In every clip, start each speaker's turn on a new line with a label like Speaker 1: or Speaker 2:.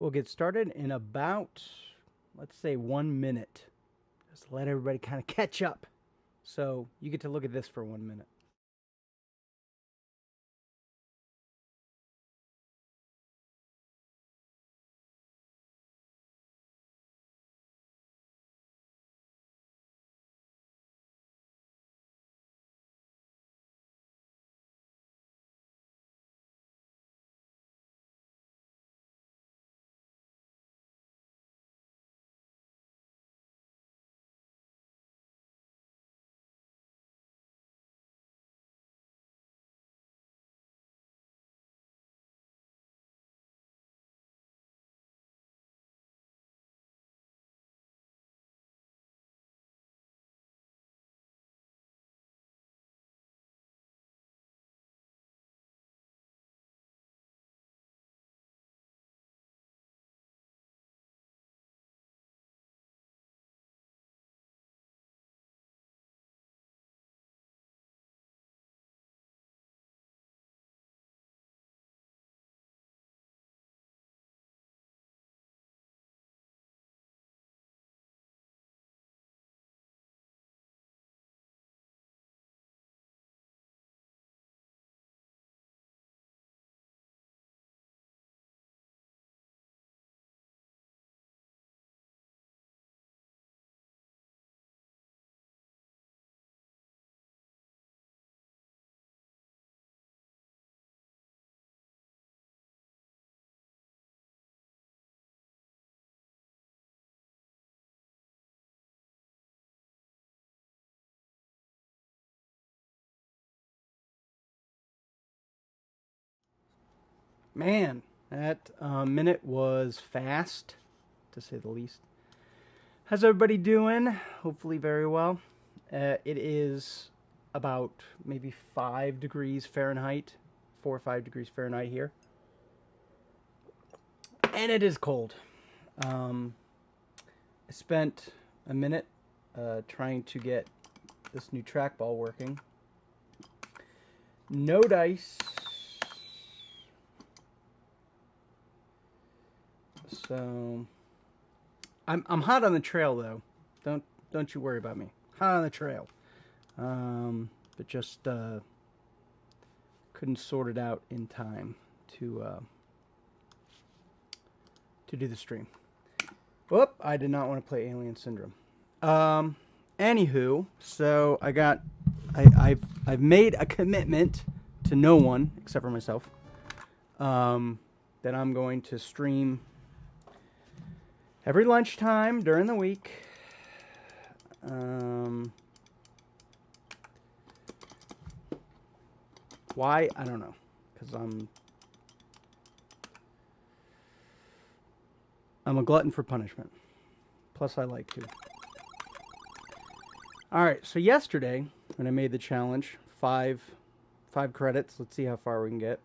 Speaker 1: We'll get started in about, let's say, 1 minute. Just let everybody kind of catch up. So you get to look at this for 1 minute. Man, that minute was fast, to say the least. How's everybody doing? Hopefully, very well. It is about maybe 5 degrees Fahrenheit, 4 or 5 degrees Fahrenheit here. And it is cold. I spent a minute trying to get this new trackball working. No dice. So I'm hot on the trail though. Don't you worry about me. Hot on the trail. But just couldn't sort it out in time to do the stream. Whoop! I did not want to play Alien Syndrome. Anywho, so I've made a commitment to no one except for myself. That I'm going to stream every lunchtime during the week. Why? I don't know. Because I'm a glutton for punishment. Plus, I like to. All right. So yesterday, when I made the challenge, five credits. Let's see how far we can get.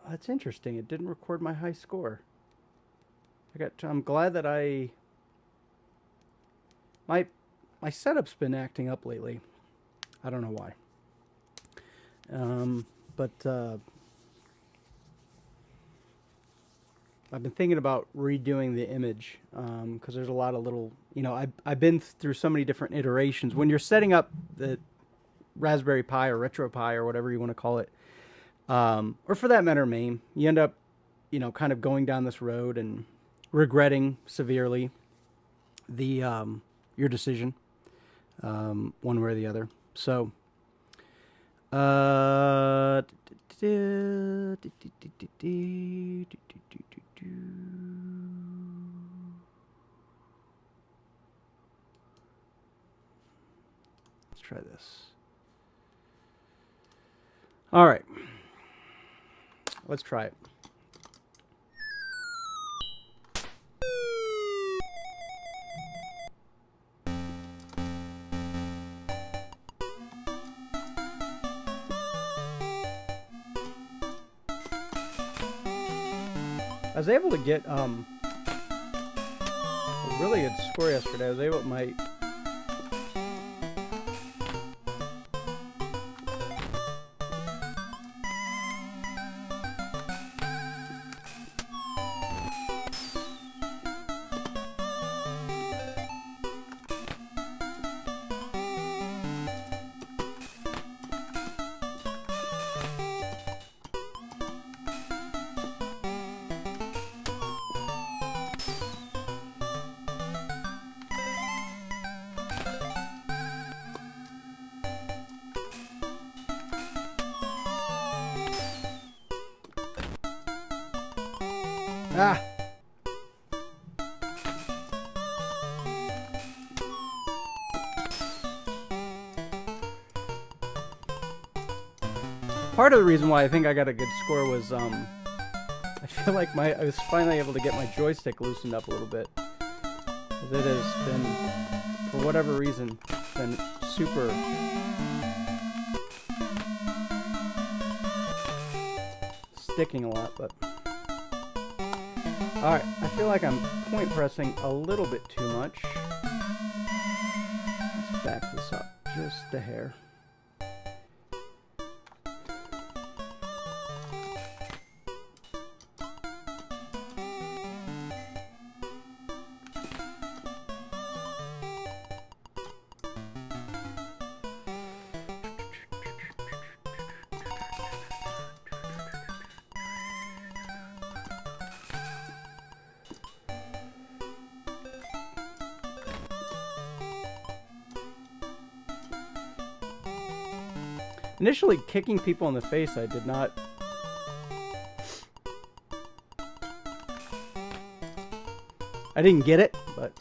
Speaker 1: That's interesting. It didn't record my high score. I'm glad that my setup's been acting up lately. I don't know why. But I've been thinking about redoing the image because there's a lot of little, I've been through so many different iterations. When you're setting up the Raspberry Pi or RetroPie or whatever you want to call it, or for that matter, MAME, you end up, kind of going down this road and regretting severely your decision, one way or the other. So, let's try this. All right, let's try it. I was able to get a really good score yesterday. I was able to Ah! Part of the reason why I think I got a good score was, I feel like I was finally able to get my joystick loosened up a little bit. Because it has been, for whatever reason, been super sticking a lot, but... Alright, I feel like I'm point pressing a little bit too much. Let's back this up just a hair. Initially, kicking people in the face, I did not... I didn't get it, but...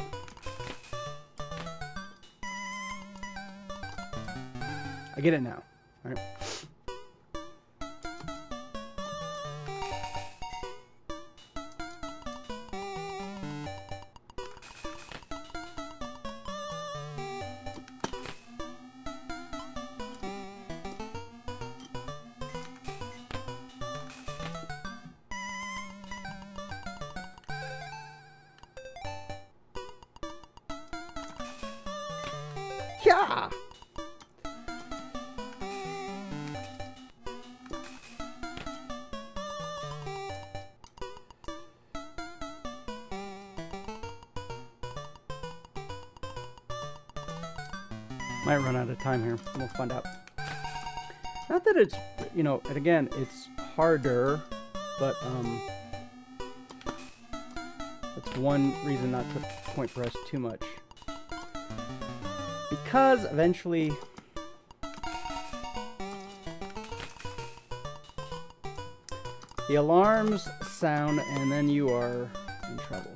Speaker 1: I get it now. All right. Yeah. Might run out of time here. We'll find out. Not that it's, you know, and again, it's harder, but that's one reason not to point press too much. Because eventually the alarms sound and then you are in trouble.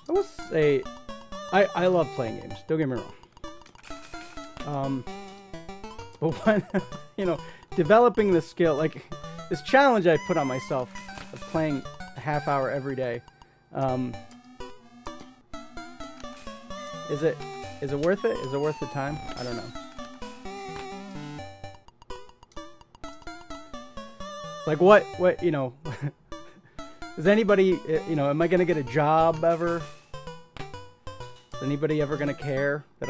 Speaker 1: I will say I love playing games, don't get me wrong. But when, you know, developing the skill, like this challenge I put on myself of playing a half hour every day, is it worth it? Is it worth the time? I don't know. Like what, you know, is anybody, you know, am I going to get a job ever? Is anybody ever going to care that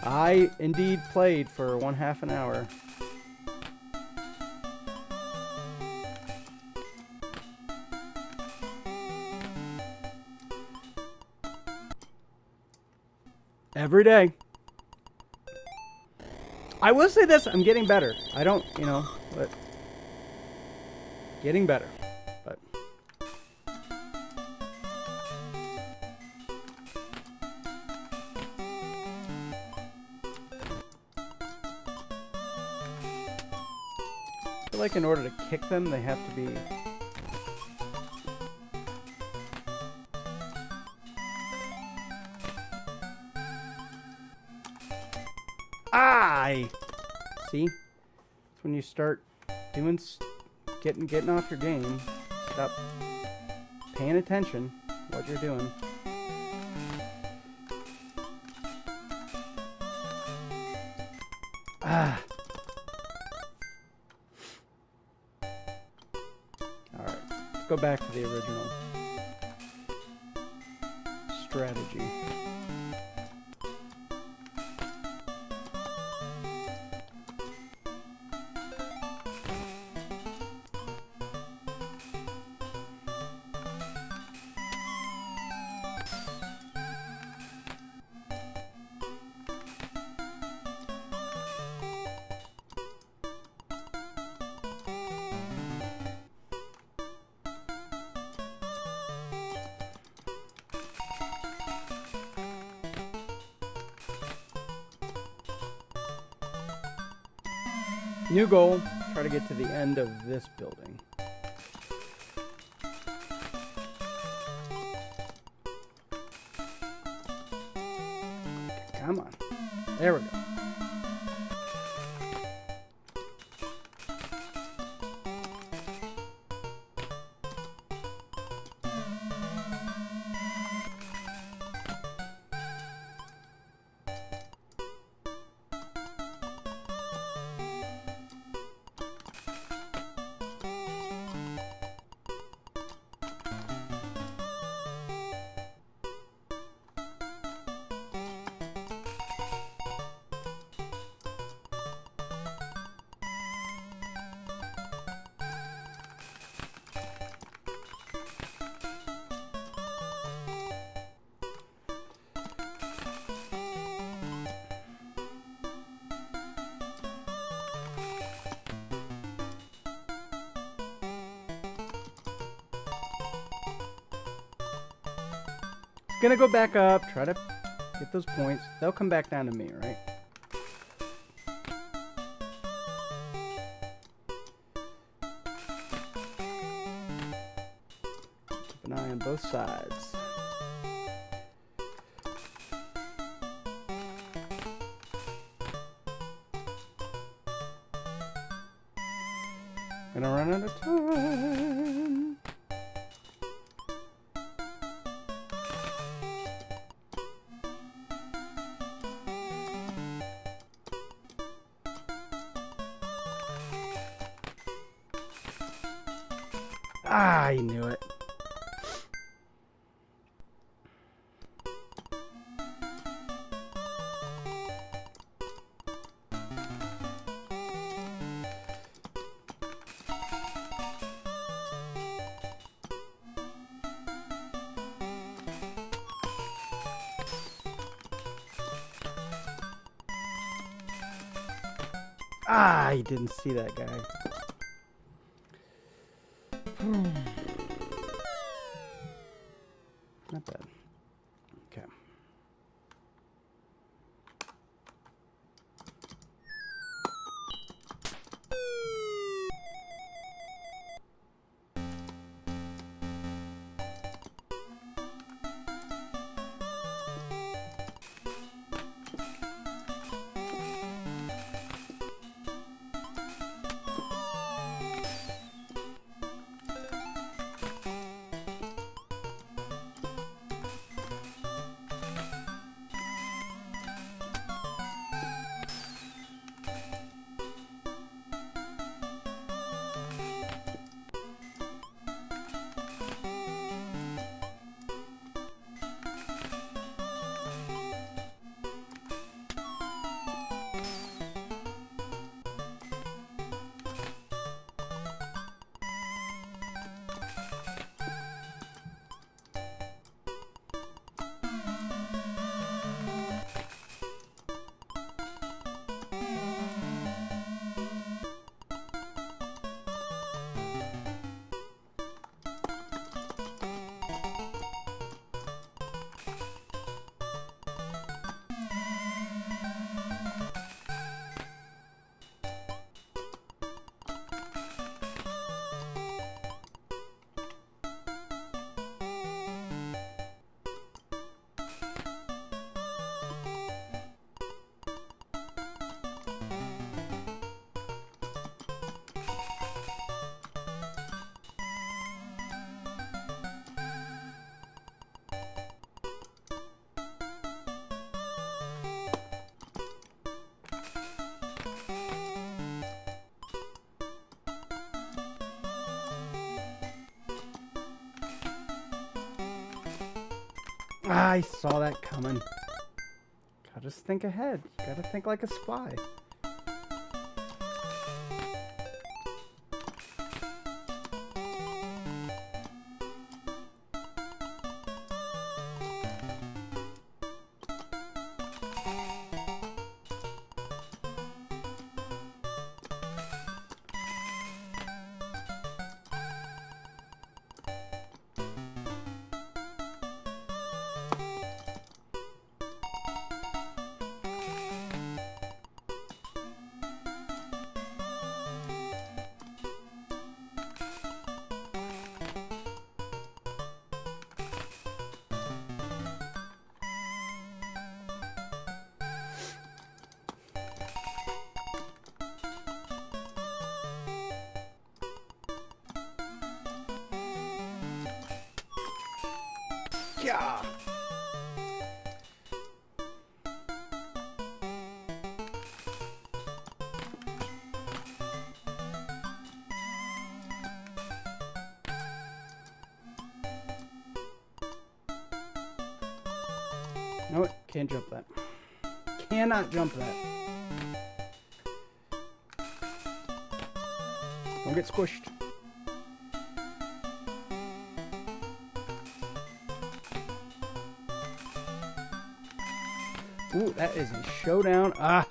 Speaker 1: I indeed played for 1/2 an hour? Every day. I will say this, I'm getting better. I don't, you know, but getting better. But I feel like in order to kick them, they have to be see? It's when you start doing getting off your game. Stop paying attention to what you're doing. Ah. Alright, let's go back to the original strategy. New goal, try to get to the end of this building. Come on. There we go. Gonna go back up, try to get those points. They'll come back down to me, right? Keep an eye on both sides. Gonna run out of time. I knew it. I didn't see that guy. Not bad. Okay. I saw that coming. Gotta just think ahead. You gotta think like a spy. Yeah. No, it can't jump that. Cannot jump that. Don't get squished. Ooh, that is a showdown. Ah.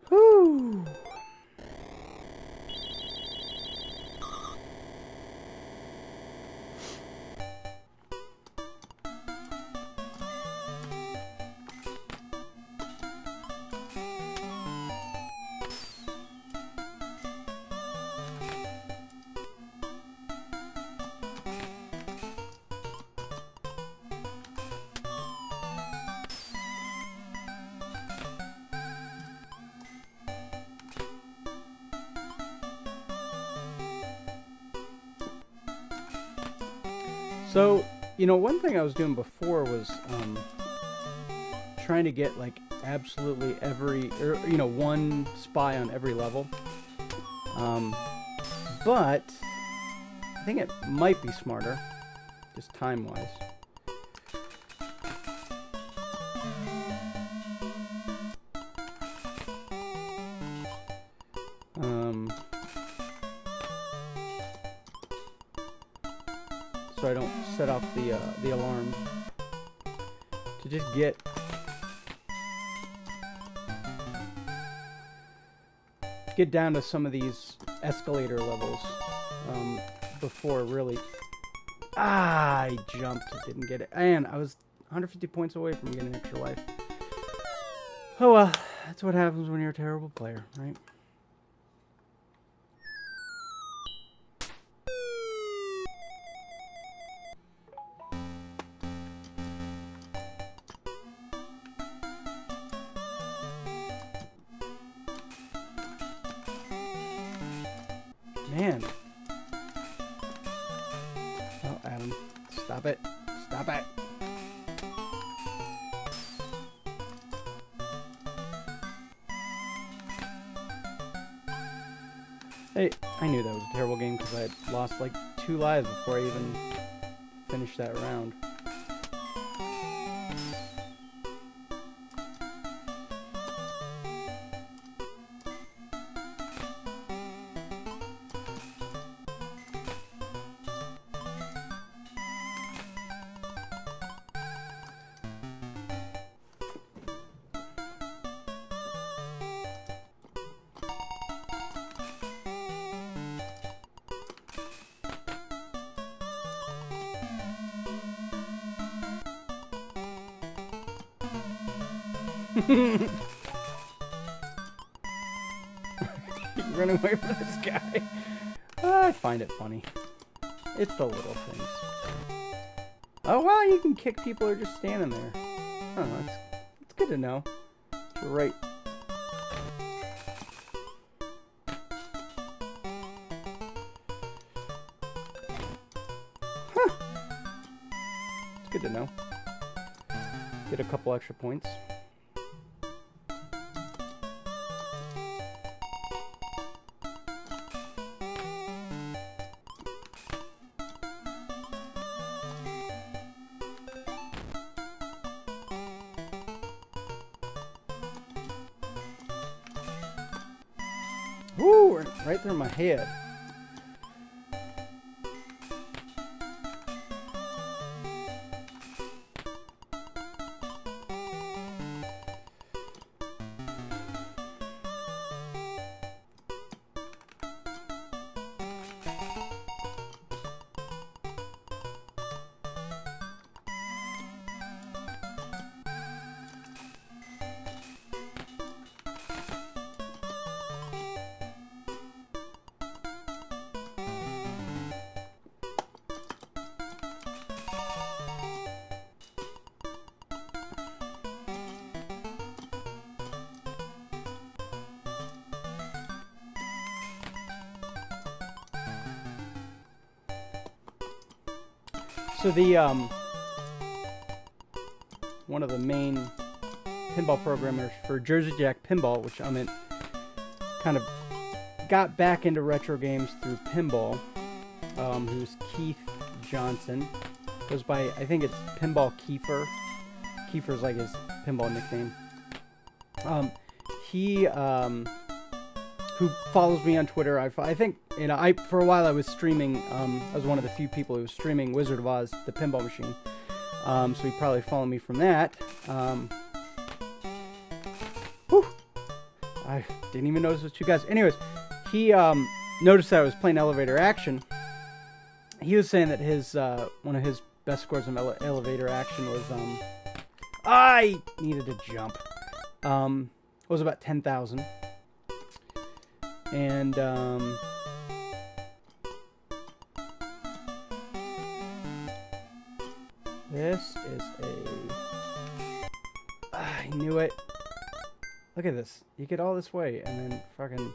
Speaker 1: Whew. So, you know, one thing I was doing before was trying to get like absolutely every, or, you know, one spy on every level. But I think it might be smarter, just time-wise. So I don't set off the alarm, to just get down to some of these escalator levels before really. I jumped, didn't get it, and I was 150 points away from getting an extra life. Oh well, that's what happens when you're a terrible player, right? Man. Oh, Adam. Stop it. Stop it. Hey, I knew that was a terrible game because I had lost like 2 lives before I even finished that round. Run away from this guy. I find it funny. It's the little things. Oh wow, you can kick people who are just standing there. Oh, it's good to know. You're right. Huh. It's good to know. Get a couple extra points. Woo! Right through my head. So the one of the main pinball programmers for Jersey Jack Pinball, which I'm in, kind of got back into retro games through pinball. Who's Keith Johnson? Goes by, I think it's Pinball Kiefer. Kiefer's like his pinball nickname. He who follows me on Twitter. I think, you know, for a while I was streaming. I was one of the few people who was streaming Wizard of Oz, the pinball machine. So he probably followed me from that. Whew. I didn't even notice it was two guys. Anyways, he noticed that I was playing Elevator Action. He was saying that his one of his best scores in Elevator Action was I needed to jump. Was about 10,000. And this is I knew it. Look at this. You get all this way and then fucking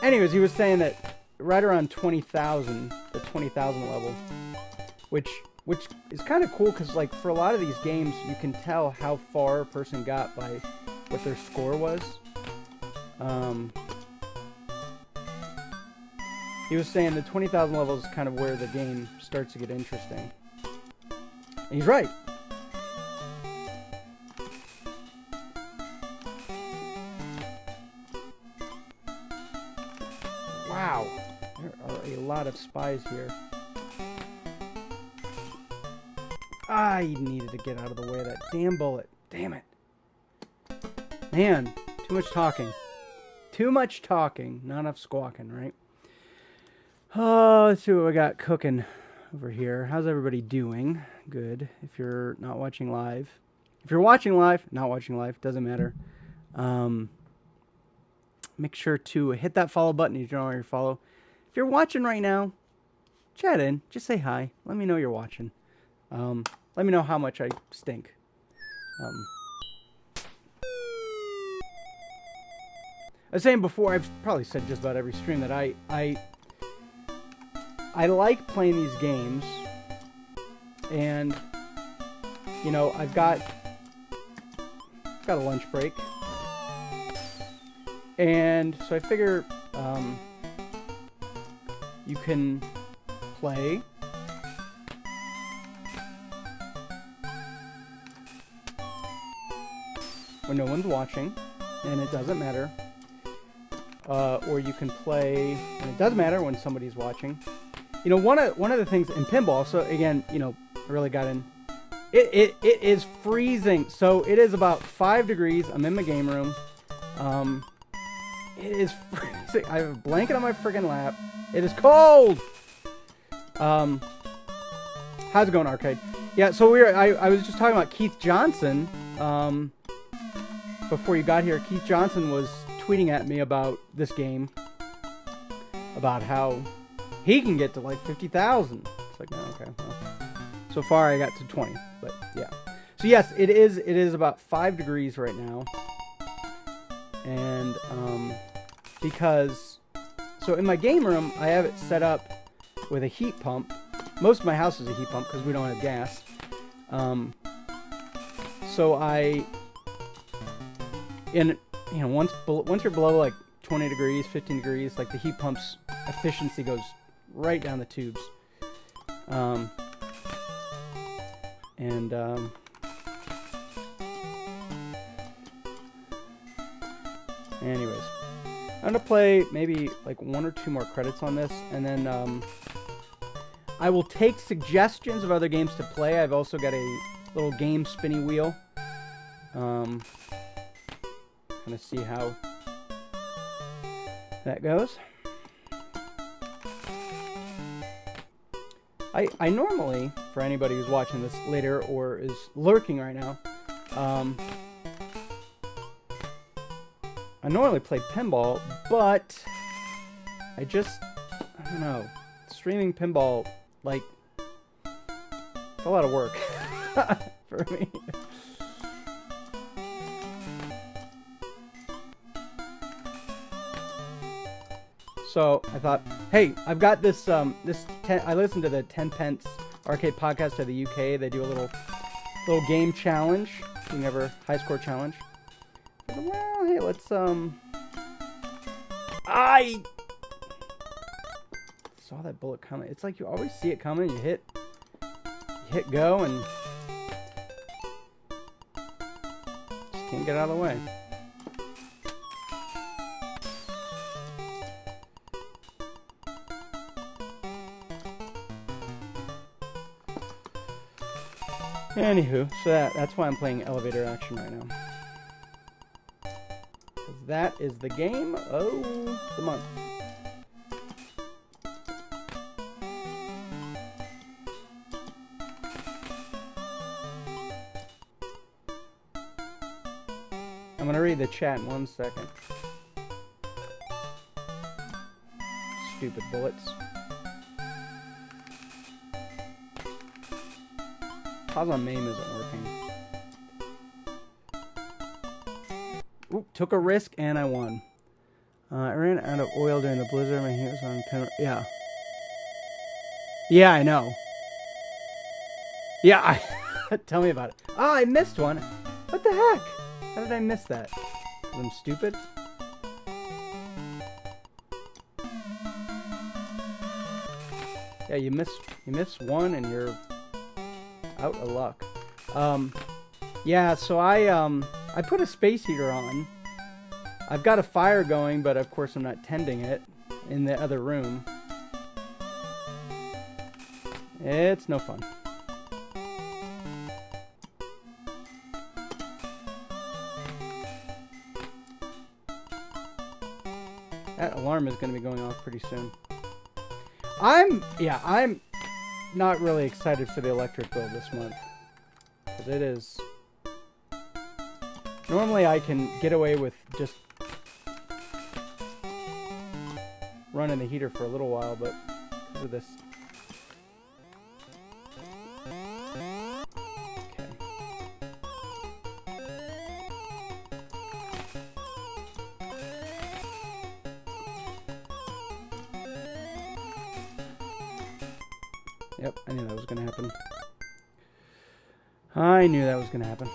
Speaker 1: anyways, he was saying that right around 20,000, the 20,000 level, which is kind of cool because, like, for a lot of these games, you can tell how far a person got by what their score was. He was saying the 20,000 level is kind of where the game starts to get interesting. And he's right. Wow. There are a lot of spies here. I needed to get out of the way of that damn bullet. Damn it. Man, too much talking. Too much talking, not enough squawking, right? Oh, let's see what we got cooking over here. How's everybody doing? Good. If you're not watching live. If you're watching live, not watching live, doesn't matter. Make sure to hit that follow button if you don't already follow. If you're watching right now, chat in. Just say hi. Let me know you're watching. Let me know how much I stink. I was saying before, I've probably said just about every stream that I like playing these games, and you know, I've got a lunch break, and so I figure you can play when no one's watching, and it doesn't matter. Or you can play, and it does matter when somebody's watching. You know, one of the things in pinball. So again, you know, I really got in. It is freezing. So it is about 5 degrees. I'm in my game room. It is freezing. I have a blanket on my freaking lap. It is cold. How's it going, Arcade? Yeah. So I was just talking about Keith Johnson. Before you got here, Keith Johnson was tweeting at me about this game, about how he can get to like 50,000. It's like, oh, okay, well, so far I got to 20, but yeah. So yes, it is about 5 degrees right now, and because so in my game room I have it set up with a heat pump. Most of my house is a heat pump because we don't have gas. So you know, once you're below like 20 degrees, 15 degrees, like the heat pump's efficiency goes right down the tubes. Anyways, I'm gonna play maybe like 1 or 2 more credits on this, and then I will take suggestions of other games to play. I've also got a little game spinny wheel. Gonna see how that goes. I normally, for anybody who's watching this later or is lurking right now, I normally play pinball, but I don't know, streaming pinball, like, it's a lot of work for me. So I thought, hey, I've got this. I listened to the 10 Pence Arcade podcast of the UK. They do a little game challenge. You never high score challenge. Well, hey, let's I saw that bullet coming. It's like you always see it coming. You hit go and just can't get out of the way. Anywho, so that's why I'm playing elevator action right now. 'Cause that is the game of the month. I'm gonna read the chat in 1 second. Stupid bullets. Pause on MAME isn't working. Oop, took a risk and I won. I ran out of oil during the blizzard. My heat was on pen. Yeah. Yeah, I know. Yeah, tell me about it. Oh, I missed one. What the heck? How did I miss that? 'Cause I'm stupid? Yeah, you miss one and you're out of luck. Yeah, so I put a space heater on. I've got a fire going, but of course I'm not tending it in the other room. It's no fun. That alarm is going to be going off pretty soon. I'm not really excited for the electric bill this month. Because it is... Normally I can get away with just running the heater for a little while, but because of this... Okay. Yep, I knew that was going to happen. I knew that was going to happen.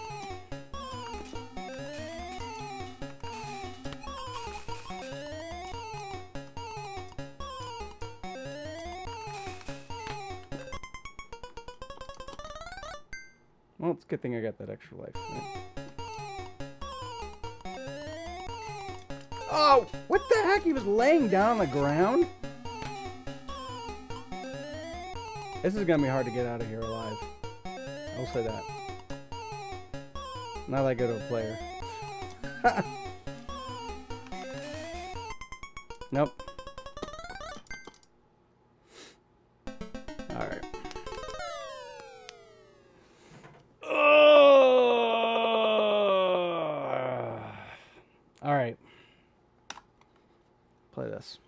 Speaker 1: Well, it's a good thing I got that extra life. Right? Oh, what the heck? He was laying down on the ground? This is going to be hard to get out of here alive. I'll say that. Not that good of a player. Nope. Alright. Alright. Play this.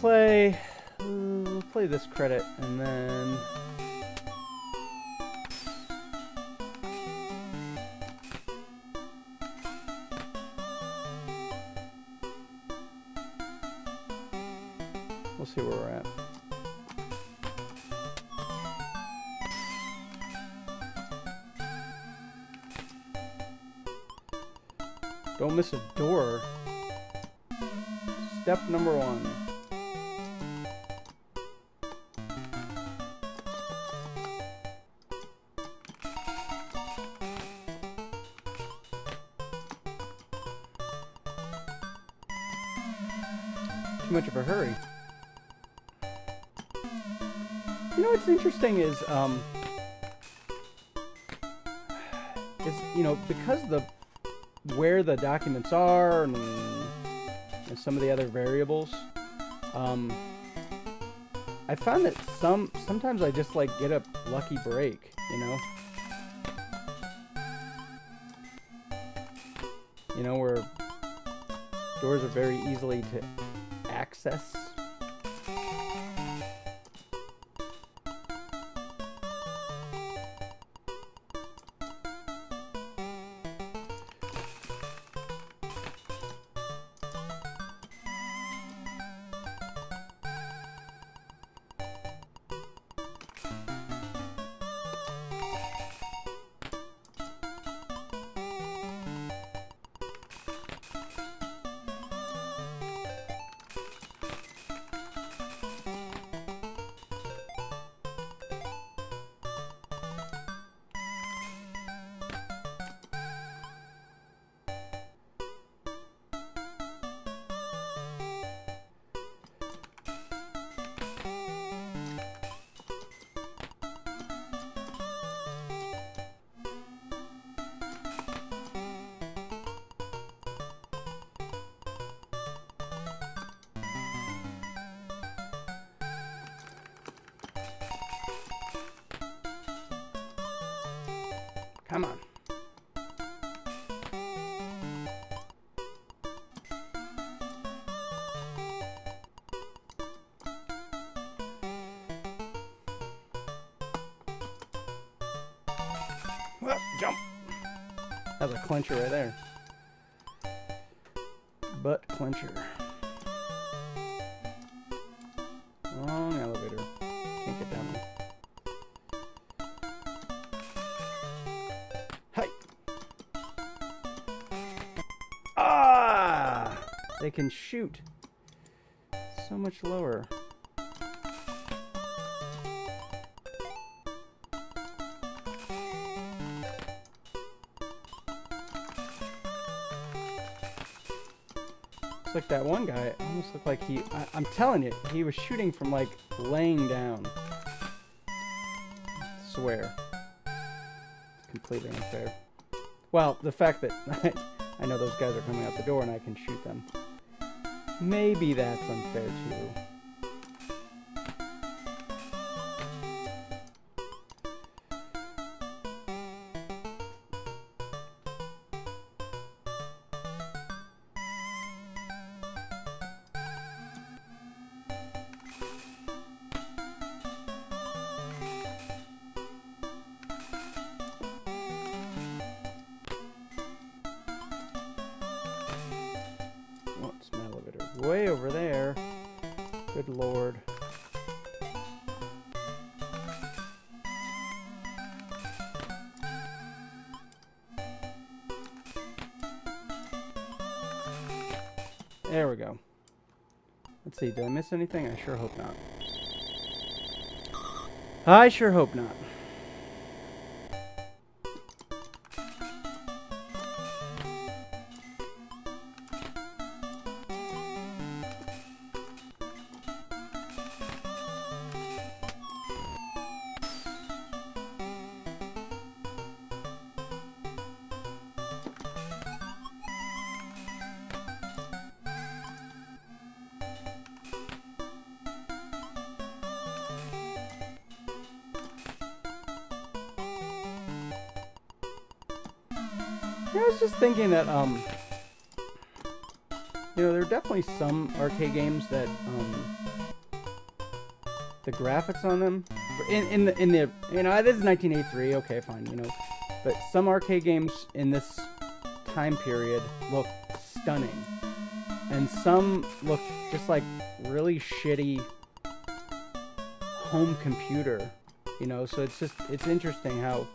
Speaker 1: We'll play this credit and then we'll see where we're at. Don't miss a door. Step number 1. Too much of a hurry. You know what's interesting is you know, because where the documents are and some of the other variables, I found that sometimes I just like get a lucky break, you know? You know, where doors are very easily to access. Come on. Well, jump. That's a clincher right there. Butt clincher. Long elevator. Can't get down there. Hi. Ah! They can shoot so much lower. It's like that one guy, it almost looked like I'm telling you, he was shooting from like laying down. I swear. It's completely unfair. Well, the fact that I know those guys are coming out the door and I can shoot them. Maybe that's unfair too. What's my elevator? Way over there. Good lord. There we go. Let's see, did I miss anything? I sure hope not. I sure hope not. I was just thinking that, you know, there are definitely some arcade games that, the graphics on them, in the, you know, this is 1983, okay, fine, you know, but some arcade games in this time period look stunning, and some look just like really shitty home computer, you know, so it's interesting how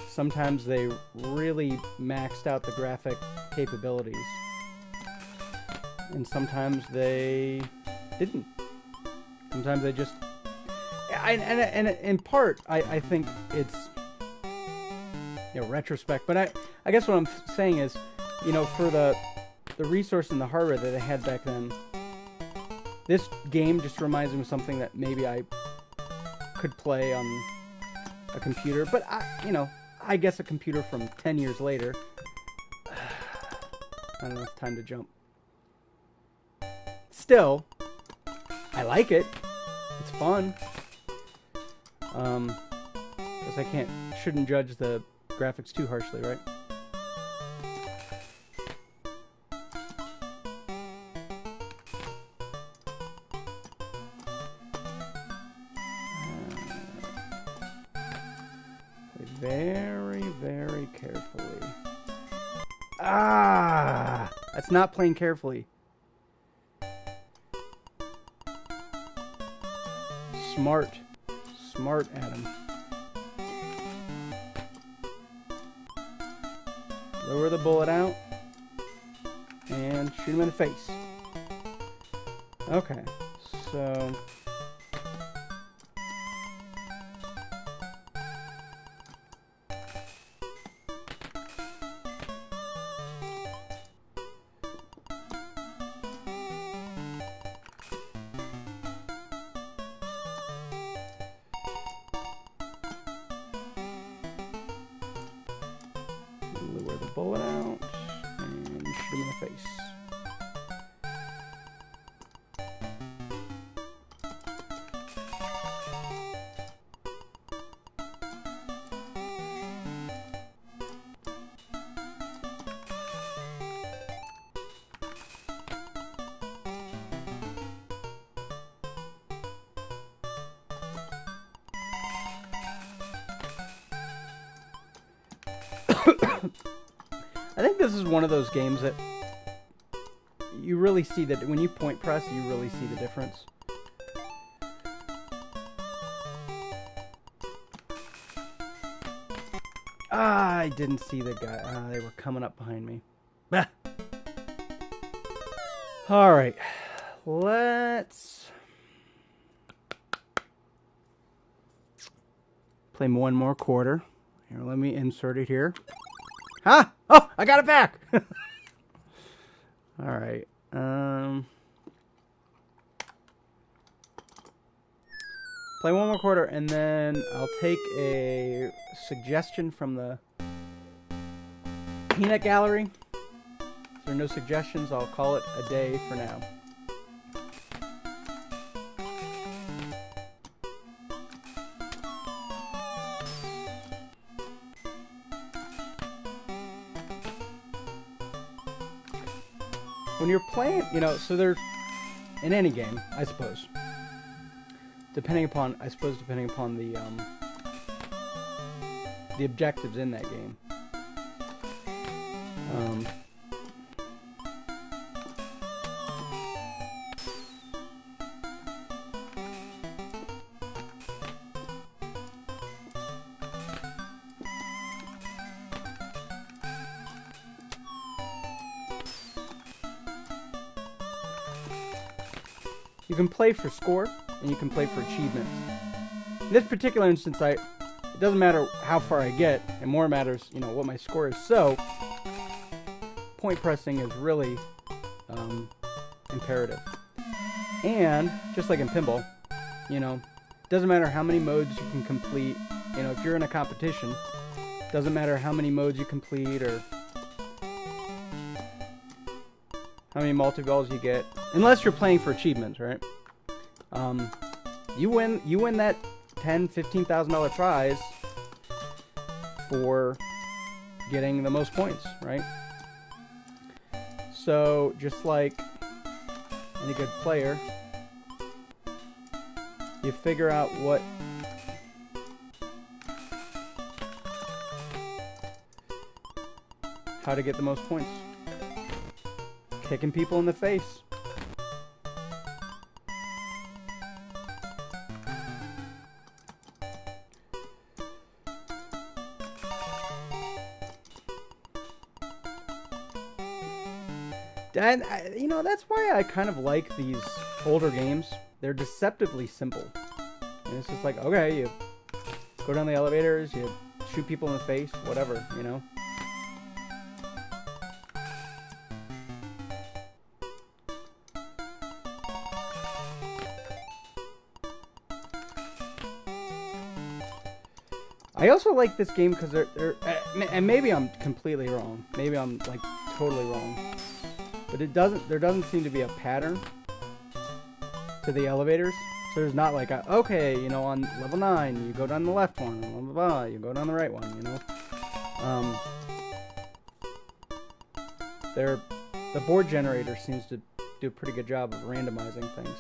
Speaker 1: sometimes they really maxed out the graphic capabilities. And sometimes they didn't. Sometimes they just... And in part, I think it's, you know, retrospect. But I guess what I'm saying is, you know, for the resource and the hardware that they had back then, this game just reminds me of something that maybe I could play on a computer. But, you know, I guess a computer from 10 years later. I don't know, it's time to jump. Still, I like it. It's fun. Guess I shouldn't judge the graphics too harshly, right? Very, very carefully. Ah! That's not playing carefully. Smart. Smart, Adam. Lower the bullet out. And shoot him in the face. Okay. So... Lower the bullet out and shoot him in the face. I think this is one of those games that you really see that when you point press, you really see the difference. Ah, I didn't see the guy. Ah, they were coming up behind me. Bah. All right, let's play one more quarter. Here, let me insert it here. Ah! Oh, I got it back! All right. Play one more quarter, and then I'll take a suggestion from the peanut gallery. If there are no suggestions, I'll call it a day for now. When you're playing, you know, so there's, in any game, I suppose, depending upon the objectives in that game. You can play for score, and you can play for achievements. In this particular instance, it doesn't matter how far I get, and more matters, you know, what my score is. So, point pressing is really imperative. And just like in pinball, you know, it doesn't matter how many modes you can complete. You know, if you're in a competition, it doesn't matter how many modes you complete or how many multi-balls you get, unless you're playing for achievements, right? You win that $10,000-$15,000 prize for getting the most points, right? So just like any good player, you figure out how to get the most points. Kicking people in the face. And, you know, that's why I kind of like these older games. They're deceptively simple. And it's just like, okay, you go down the elevators, you shoot people in the face, whatever, you know. I also like this game because and maybe I'm completely wrong. Maybe I'm like totally wrong. But there doesn't seem to be a pattern to the elevators. So there's not like okay, you know, on level 9 you go down the left one, blah blah blah, you go down the right one, you know. The board generator seems to do a pretty good job of randomizing things.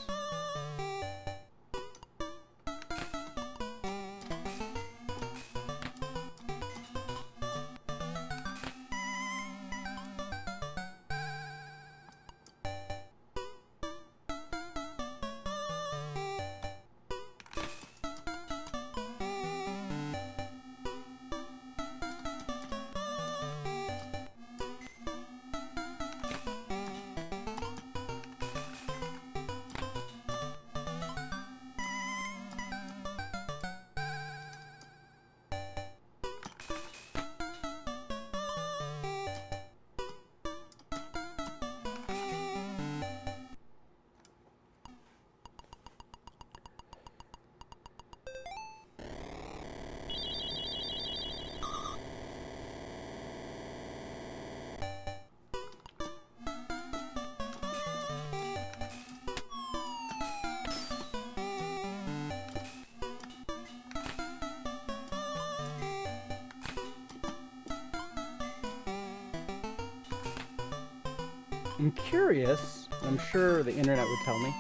Speaker 1: I'm curious, I'm sure the internet would tell me,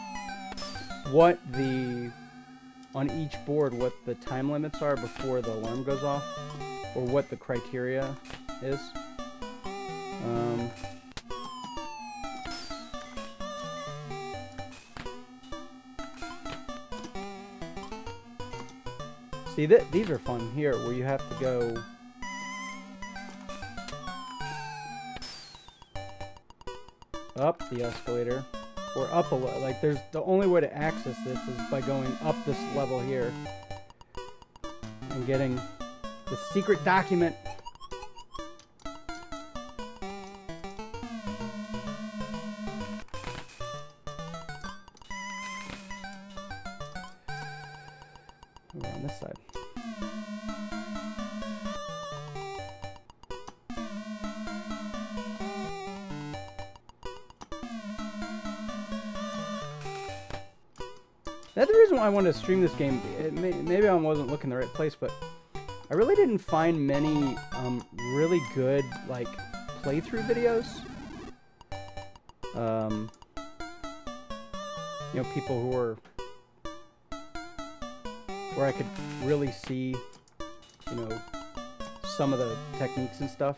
Speaker 1: on each board, what the time limits are before the alarm goes off, or what the criteria is. See, these are fun here, where you have to go up the escalator, or up a little. Like, there's the only way to access this is by going up this level here and getting the secret document. Over on this side. That's the reason why I wanted to stream this game. Maybe I wasn't looking in the right place, but I really didn't find many really good like playthrough videos. You know, people who were where I could really see, you know, some of the techniques and stuff.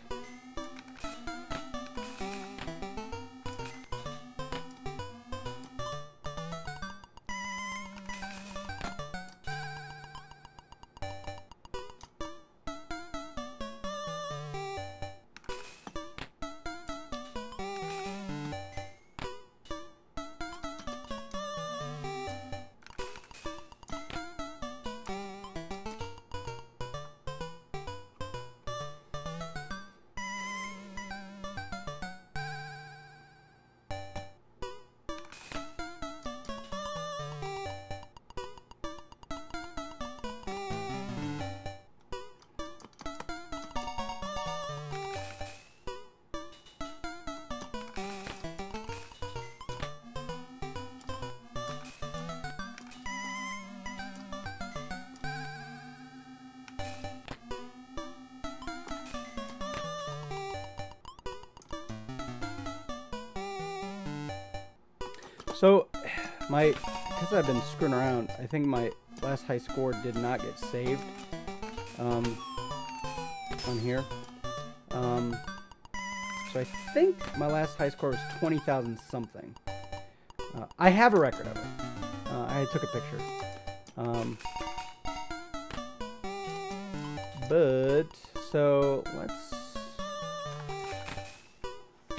Speaker 1: So, because I've been screwing around, I think my last high score did not get saved on here. So I think my last high score was 20,000 something. I have a record of it. I took a picture. But, so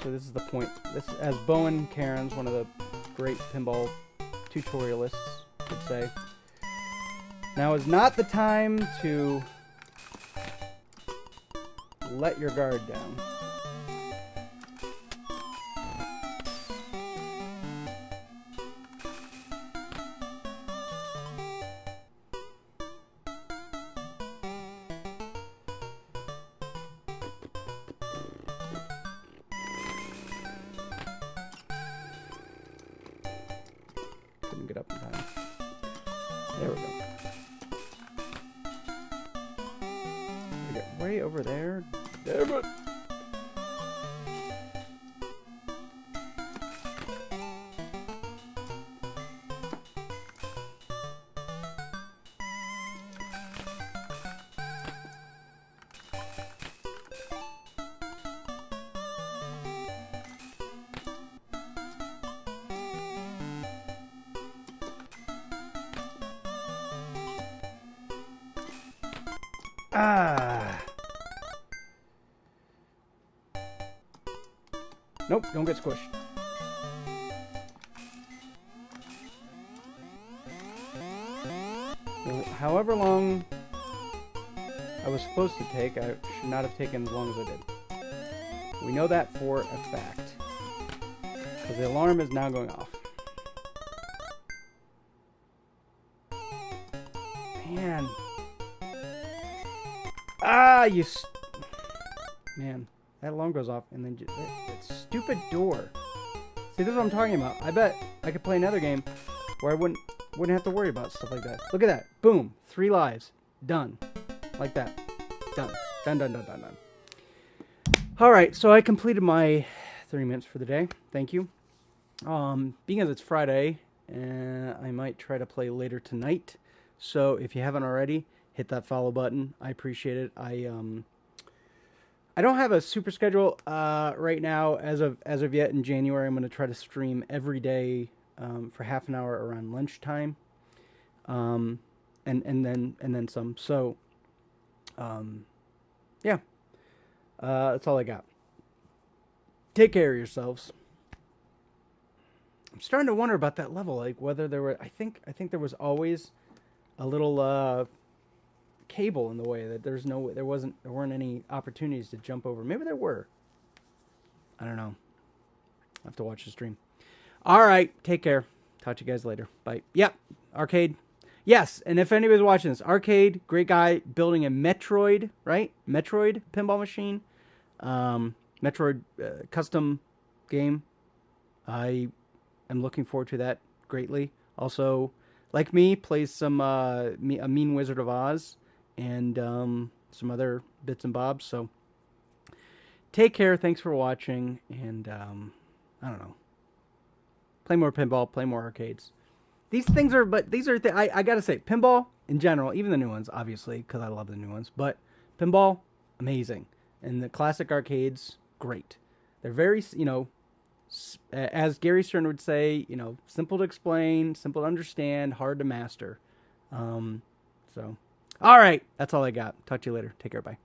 Speaker 1: this is the point. This, as Bowen Cairns, one of the great pinball tutorialists, would say, now is not the time to let your guard down. Couldn't get up in time. There we go. We get way over there. Damn it! Ah. Nope, don't get squished. Well, however long I was supposed to take, I should not have taken as long as I did. We know that for a fact. Because the alarm is now going off. Man. Ah, man, that alarm goes off, and then that stupid door. See, this is what I'm talking about. I bet I could play another game where I wouldn't have to worry about stuff like that. Look at that. Boom. 3 lives. Done. Like that. Done. Done, done, done, done, done. All right, so I completed my 30 minutes for the day. Thank you. Being as it's Friday, I might try to play later tonight. So if you haven't already, hit that follow button. I appreciate it. I I don't have a super schedule right now as of yet. In January, I'm going to try to stream every day for half an hour around lunchtime, and then some. So, yeah, that's all I got. Take care of yourselves. I'm starting to wonder about that level, like whether there were. I think there was always a little cable in the way, that there weren't any opportunities to jump over. Maybe there were. I don't know. I have to watch the stream. All right, take care. Talk to you guys later. Bye. Yep, Arcade. Yes, and if anybody's watching this, Arcade, great guy, building a Metroid, right? Metroid pinball machine. Metroid custom game. I am looking forward to that greatly. Also, like me, plays some a Mean Wizard of Oz and some other bits and bobs. So take care. Thanks for watching. And I don't know. Play more pinball. Play more arcades. These things are, I gotta say, pinball in general, even the new ones, obviously, because I love the new ones. But pinball, amazing. And the classic arcades, great. They're very, as Gary Stern would say, simple to explain, simple to understand, hard to master. So, all right, that's all I got. Talk to you later. Take care. Bye.